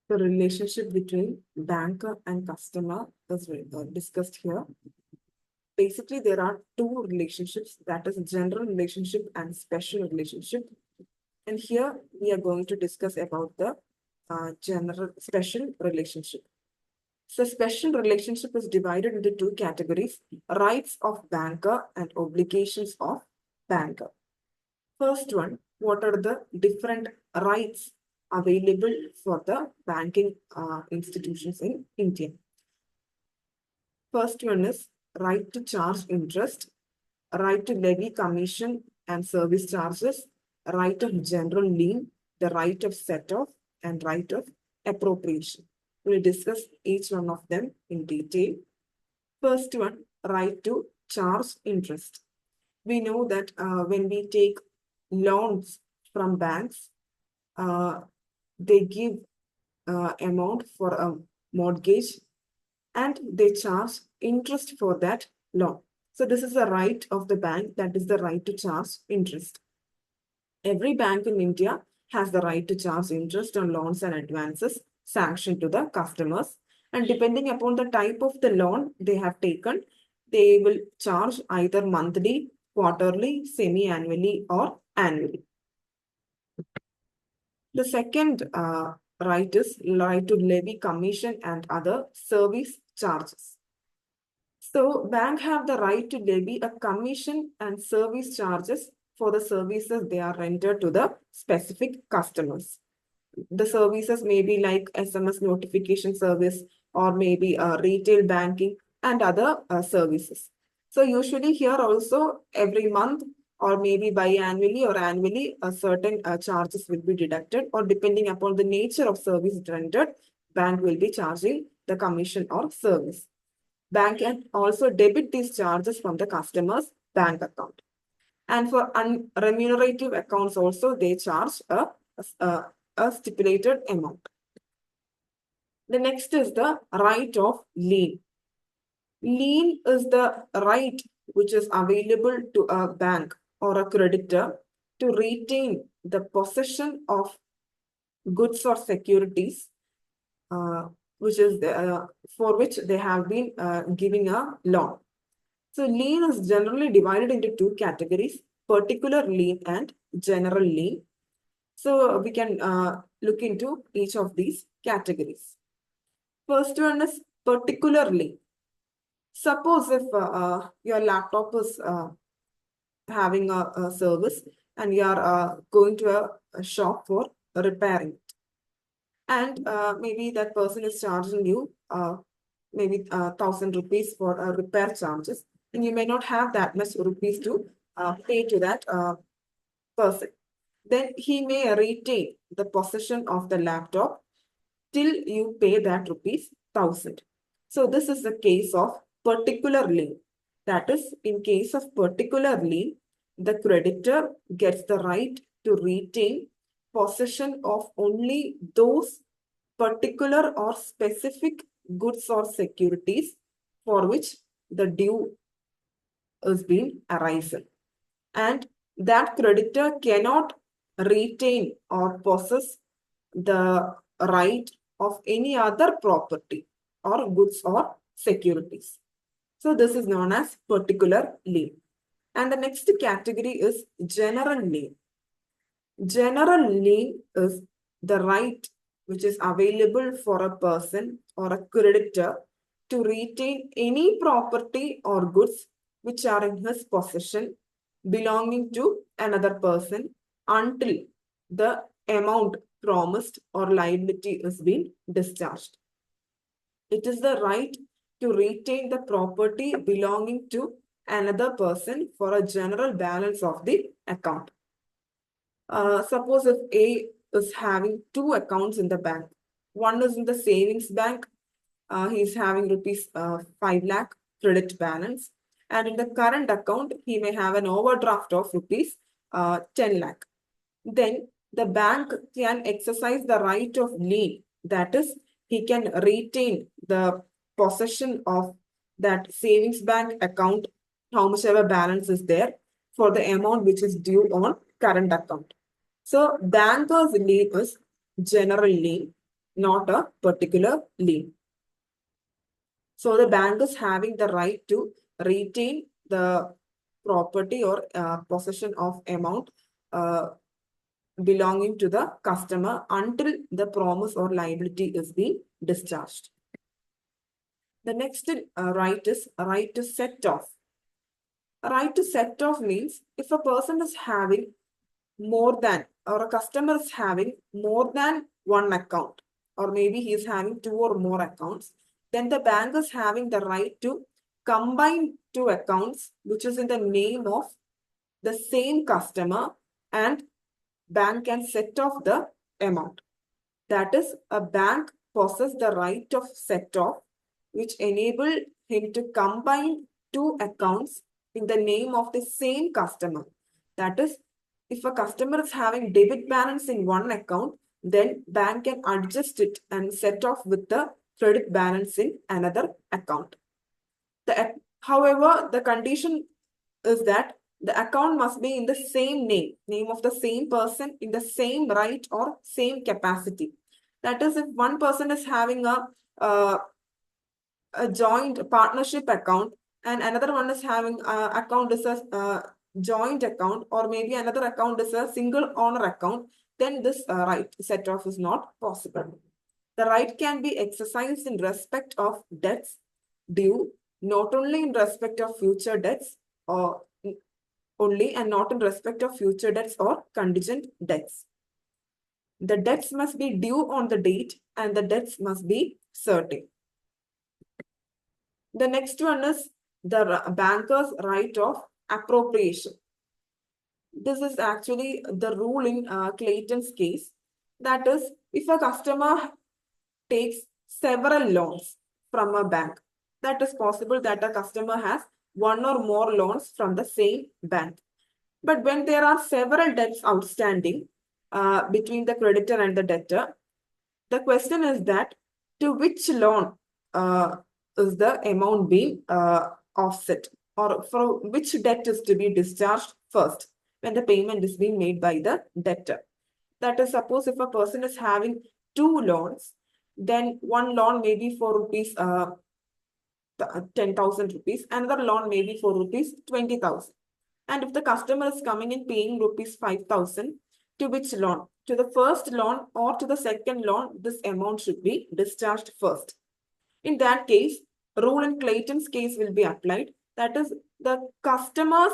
The relationship between banker and customer is discussed here. Basically, there are two relationships, that is general relationship and special relationship. And here we are going to discuss about the general special relationship. So special relationship is divided into two categories, rights of banker and obligations of banker. First one, what are the different rights available for the banking institutions in India? First one is right to charge interest, right to levy commission and service charges, right of general lien, the right of set-off, and right of appropriation. We'll discuss each one of them in detail. First one, right to charge interest. We know that when we take loans from banks, they give amount for a mortgage and they charge interest for that loan. So this is the right of the bank, that is the right to charge interest. Every bank in India has the right to charge interest on loans and advances sanctioned to the customers. And depending upon the type of the loan they have taken, they will charge either monthly, quarterly, semi-annually, or annually. The second right is right to levy commission and other service charges. So bank have the right to levy a commission and service charges for the services they are rendered to the specific customers. The services may be like SMS notification service or maybe retail banking and other services. So usually here also every month or maybe biannually or annually a certain charges will be deducted, or depending upon the nature of service rendered, bank will be charging the commission or service. Bank can also debit these charges from the customer's bank account. And for unremunerative accounts also, they charge a stipulated amount. The next is the right of lien. Lien is the right which is available to a bank or a creditor to retain the possession of goods or securities which is for which they have been giving a loan. So lien is generally divided into two categories, particular lien and general lien. So we can look into each of these categories. First one is particular lien. Suppose if your laptop is having a service and you are going to a shop for repairing it. And maybe that person is charging you maybe 1,000 rupees for repair charges, and you may not have that much rupees to pay to that person. Then he may retain the possession of the laptop till you pay that rupees 1,000. So this is the case of particular lien. That is, in case of particular lien, the creditor gets the right to retain possession of only those particular or specific goods or securities for which the due is being arisen. And that creditor cannot retain or possess the right of any other property or goods or securities. So this is known as particular lien. And the next category is general lien. General lien is the right which is available for a person or a creditor to retain any property or goods which are in his possession belonging to another person until the amount promised or liability is being discharged. It is the right to retain the property belonging to another person for a general balance of the account. Suppose if A is having two accounts in the bank. One is in the savings bank. He is having rupees 5 lakh credit balance. And in the current account, he may have an overdraft of rupees 10 lakh. Then the bank can exercise the right of lien. That is, he can retain the possession of that savings bank account, how much ever balance is there, for the amount which is due on current account. So banker's lien is general lien. not a particular lien. So the bank is having the right to retain the property or possession of amount belonging to the customer until the promise or liability is being discharged. The next right is a right to set off. A right to set off means if a person is having more than, or a customer is having more than one account, or maybe he is having two or more accounts, then the bank is having the right to combine two accounts which is in the name of the same customer, and bank can set off the amount. That is, a bank possesses the right of set off, which enable him to combine two accounts in the name of the same customer. That is, if a customer is having debit balance in one account, then bank can adjust it and set off with the credit balance in another account. However, the condition is that the account must be in the same name of the same person in the same right or same capacity. That is, if one person is having a joint partnership account and another one is having account is a joint account, or maybe another account is a single owner account, then this right set off is not possible. The right can be exercised in respect of debts due, not only in respect of future debts or only, and not in respect of future debts or contingent debts. The debts must be due on the date and the debts must be certain. The next one is the banker's right of appropriation. This is actually the rule in Clayton's case. That is, if a customer takes several loans from a bank, that is possible that a customer has one or more loans from the same bank. But when there are several debts outstanding between the creditor and the debtor, the question is that to which loan is the amount being offset, or for which debt is to be discharged first when the payment is being made by the debtor. That is, suppose if a person is having two loans, then one loan may be for rupees 10,000 rupees, another loan may be for rupees 20,000. And if the customer is coming in paying rupees 5,000, to which loan? To the first loan or to the second loan, this amount should be discharged first. In that case, rule in Clayton's case will be applied. That is, the customer's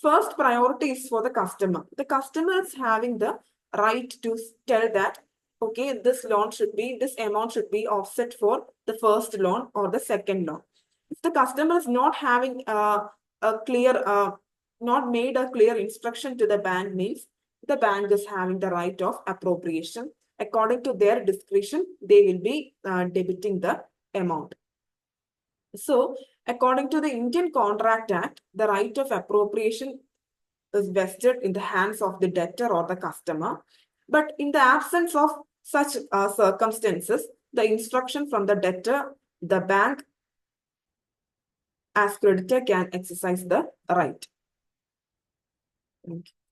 first priority is for the customer. The customer is having the right to tell that, okay, this amount should be offset for the first loan or the second loan. If the customer is not having a clear not made a clear instruction to the bank, means the bank is having the right of appropriation. According to their discretion, they will be debiting the amount. So, according to the Indian Contract Act, the right of appropriation is vested in the hands of the debtor or the customer. But in the absence of such circumstances, the instruction from the debtor, the bank as creditor can exercise the right. Thank you.